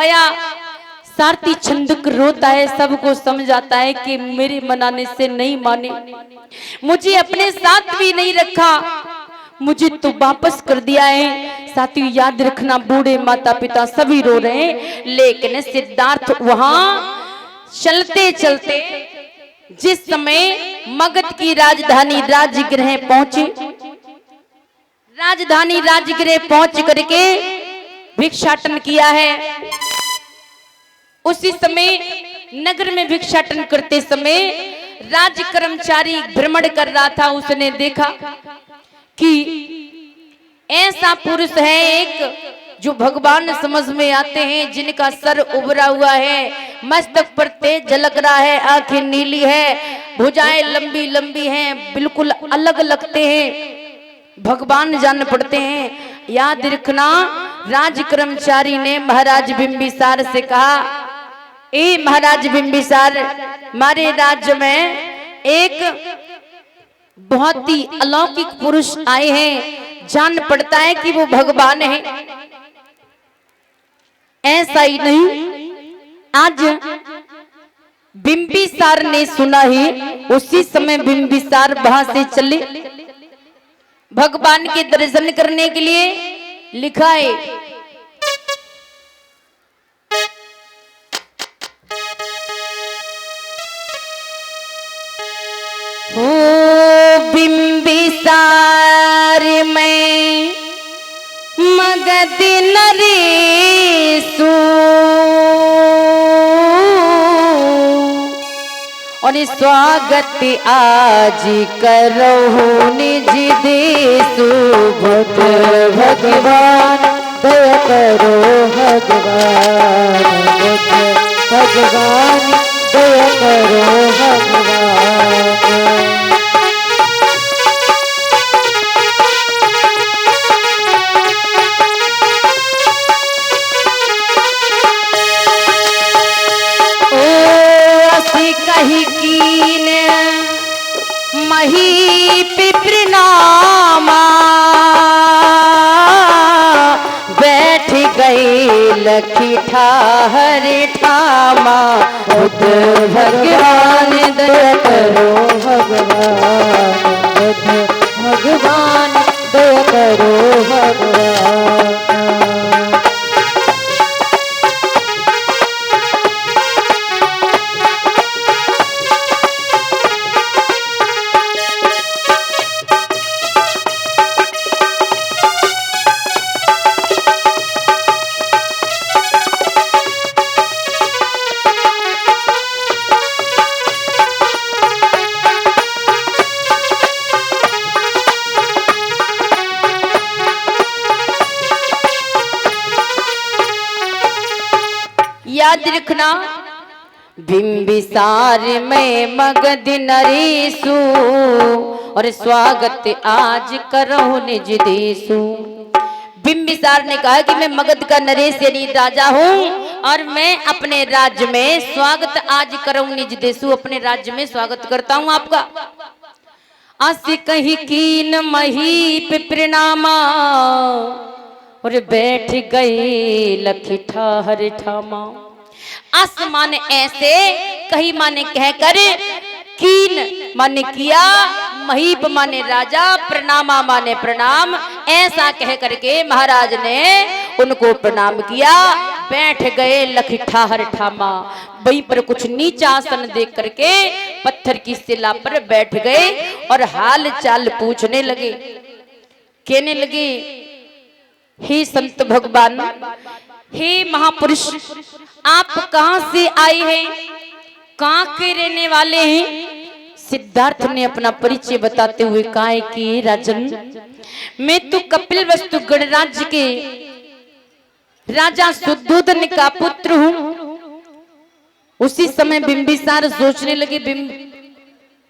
पाया। सारथी छंदक रोता है, सबको समझ आता है कि मेरे मनाने से नहीं माने, मुझे अपने साथ भी नहीं रखा, मुझे तो वापस कर दिया है। साथियों याद रखना, बूढ़े माता पिता सभी रो रहे हैं, लेकिन सिद्धार्थ वहां चलते चलते जिस समय मगध की राजधानी राजगृह पहुंचे, राजधानी राजगृह पहुंच करके भिक्षाटन किया है। उसी समय नगर में भिक्षाटन करते समय राज कर्मचारी भ्रमण कर रहा था। उसने देखा कि ऐसा पुरुष है एक जो भगवान समझ में आते हैं, जिनका सर उभरा हुआ है, मस्तक पर तेज झलक रहा है, आंखें नीली है, भुजाएं लंबी लंबी हैं, बिल्कुल अलग लगते हैं, भगवान जान पड़ते हैं। याद रखना, राज कर्मचारी ने महाराज बिंबिसार से कहा, ए महाराज बिंबिसार, हमारे राज्य में एक बहुत ही अलौकिक पुरुष आए हैं, जान पड़ता है कि वो भगवान है। ऐसा ही नहीं, आज बिंबिसार ने सुना ही उसी समय बिंबिसार वहां से चले भगवान के दर्शन करने के लिए। लिखा है, हो बिंबिसार में मगध नरेशु, और स्वागत आज करो निज देशु। भगवान दया करो, भगवान भगवान दया करो, भगवान। कही कीन मही पिपरनामा, बैठ गए लखी ठाहर ठामा। बुद्ध भगवान दया करो, भगवान बुद्ध भगवान दया करो, भगवान। याद रखना, बिंबिसार में मगध नरेशु, और स्वागत आज करो निज देशु। बिंबिसार ने कहा कि मैं मगध का नरेश यानी राजा हूँ, और मैं अपने राज्य में स्वागत आज करूँ निज देशु, अपने राज्य में स्वागत करता हूँ आपका। अस कही कीन मही पिपरनामा, और बैठ गए लखी ठाहर ठामा। अस माने ऐसे, कही माने कहकर, कीन माने किया, महीप माने राजा, प्रणामा माने प्रणाम। ऐसा कह करके महाराज ने उनको प्रणाम किया। बैठ गए लखी ठाहर ठामा, वहीं पर कुछ नीचा आसन देख करके पत्थर की शिला पर बैठ गए और हाल चाल पूछने लगे। कहने लगे, हे संत भगवान, हे महापुरुष, आप कहां से आए हैं, कहां के रहने वाले हैं? सिद्धार्थ ने अपना परिचय बताते हुए कहा है कि राजन, मैं तो कपिलवस्तु गणराज्य के राजा शुद्धोधन का पुत्र हूं। उसी समय बिंबिसार सोचने लगे,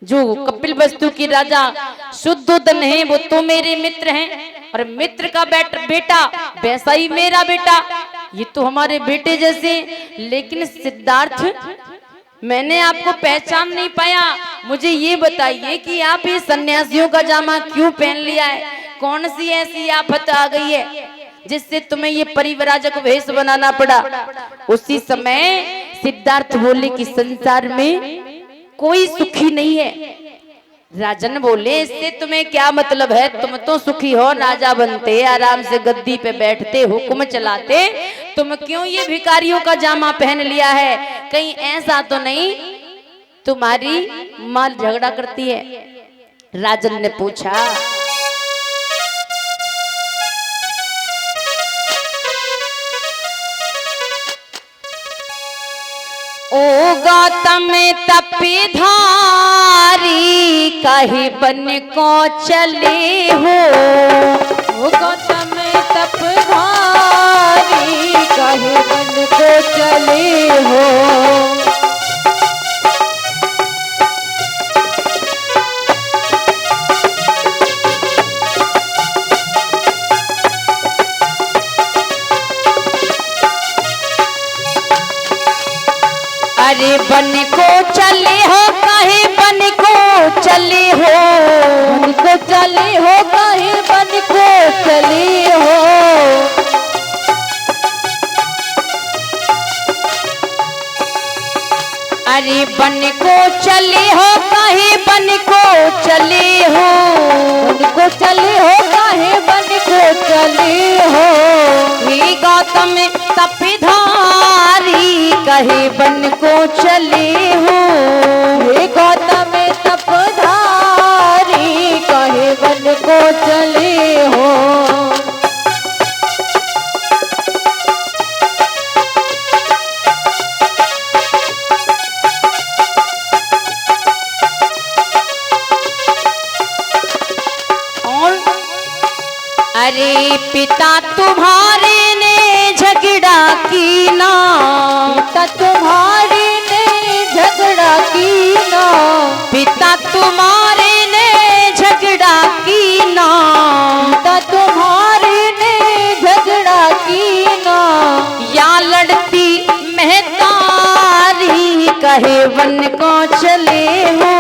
जो कपिलवस्तु के राजा शुद्धोधन है वो तो मेरे मित्र हैं, और मित्र का बेटा वैसा ही मेरा बेटा, ये तो हमारे बेटे जैसे। लेकिन सिद्धार्थ, मैंने आपको पहचान नहीं पाया, मुझे ये बताइए कि आप ये सन्यासियों का जामा क्यों पहन लिया है, कौन सी ऐसी आफत आ गई है? जिससे तुम्हें ये परिव्राजक वेश बनाना पड़ा। उसी समय सिद्धार्थ बोले कि संसार में कोई सुखी नहीं है। राजन बोले इससे तुम्हें क्या मतलब है, तुम तो सुखी हो, राजा बनते, आराम से गद्दी पे बैठते, हुक्म चलाते, तुम क्यों ये भिखारियों का जामा पहन लिया है? कहीं ऐसा तो नहीं तुम्हारी माँ झगड़ा करती है? राजन ने पूछा। ओ गौतम तपिधारी कहीं बन को चले हो। ओ गौतम तपधारी कहीं बन को चले हो। अरे बन को चले हो, कहीं बन को चले हो, बन को चले हो, कहीं बन को चले हो। अरे बन को चले हो, कहीं बन को चले हो, बन को चले हो, कहीं बन को चले हो। हे गौतम तपधारी कहीं बन को चले हो। हे गौतम तपधारी कहीं बन को चले हो। अरे पिता तुम्हारे ने झगड़ा की ना, पिता तुम्हारे ने झगड़ा की ना, पिता तुम्हारे ने झगड़ा की ना, पिता तुम्हारे ने झगड़ा की ना। या लड़ती महतारी कहे वन को चले हो।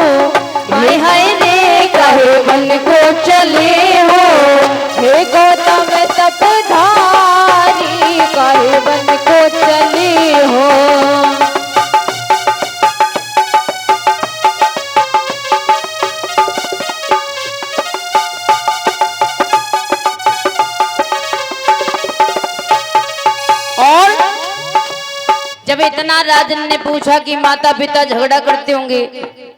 हाय हाय रे कहे वन को चले हो। हे गौतम तपधारी कहीं बन को चले हो। और जब इतना राजन ने पूछा कि माता पिता झगड़ा करते होंगे,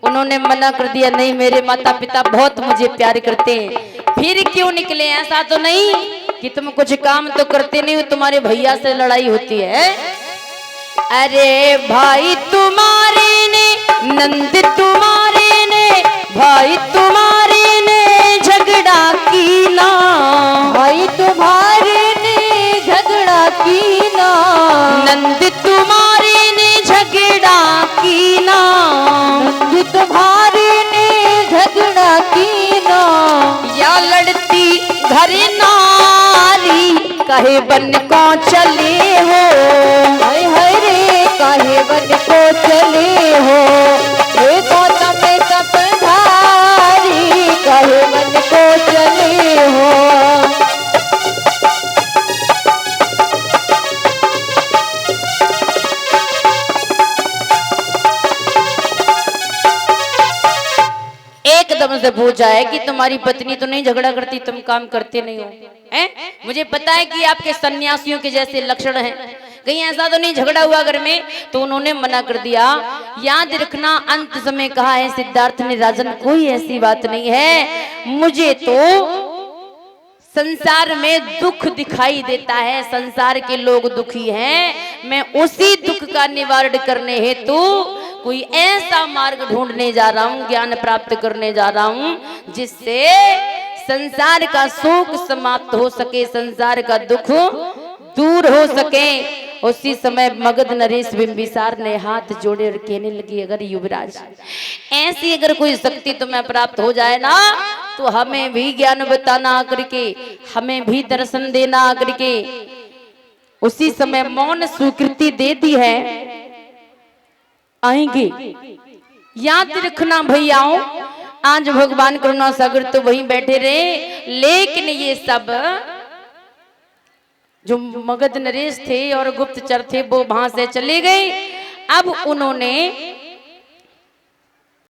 उन्होंने मना कर दिया, नहीं मेरे माता पिता बहुत मुझे प्यार करते हैं। फिर क्यों निकले? ऐसा तो नहीं कि तुम कुछ काम तो करते नहीं हो, तुम्हारे भैया से लड़ाई होती है। अरे भाई तुम्हारे ने, नंद तुम्हारे ने, भाई तुम्हारे ने झगड़ा की ना, भाई तुम्हारे ने झगड़ा की ना, नंद तुम्हारे ने झगड़ा की ना, नंद तुम्हारे ने झगड़ा की ना। या लड़ती घर नारी कहे बन को चले हो। हाय हाय रे कहे बन को चले हो। हे गौतम तपधारी कहे बन को चले हो। एकदम से पूछा है कि तुम्हारी पत्नी तो नहीं झगड़ा करती, तुम काम करते नहीं हो हैं? मुझे पता है कि आपके सन्यासियों के जैसे लक्षण हैं, कहीं ऐसा तो नहीं झगड़ा हुआ घर में? तो उन्होंने मना कर दिया। याद रखना अंत समय कहा है सिद्धार्थ ने, राजन कोई ऐसी बात नहीं है, मुझे तो संसार में दुख दिखाई देता है, संसार के लोग दुखी हैं, मैं उसी दुख का निवारण करने हेतु कोई ऐसा मार्ग ढूंढने जा रहा हूं, ज्ञान प्राप्त करने जा रहा हूं, जिससे संसार का शोक समाप्त हो सके, संसार का दुख दूर हो सके। उसी समय मगध नरेश बिंबिसार ने हाथ जोड़े और कहने लगी, अगर युवराज ऐसी अगर कोई शक्ति तुम्हें प्राप्त हो जाए ना, तो हमें भी ज्ञान बताना आकर के, हमें भी दर्शन देना आकर के। उसी समय मौन स्वीकृति दे दी है, आएंगे। याद रखना भैयाओं, आज भगवान करुणा सागर तो वहीं बैठे रहे, लेकिन ये सब जो मगध नरेश थे और गुप्तचर थे वो वहां से चले गए। अब उन्होंने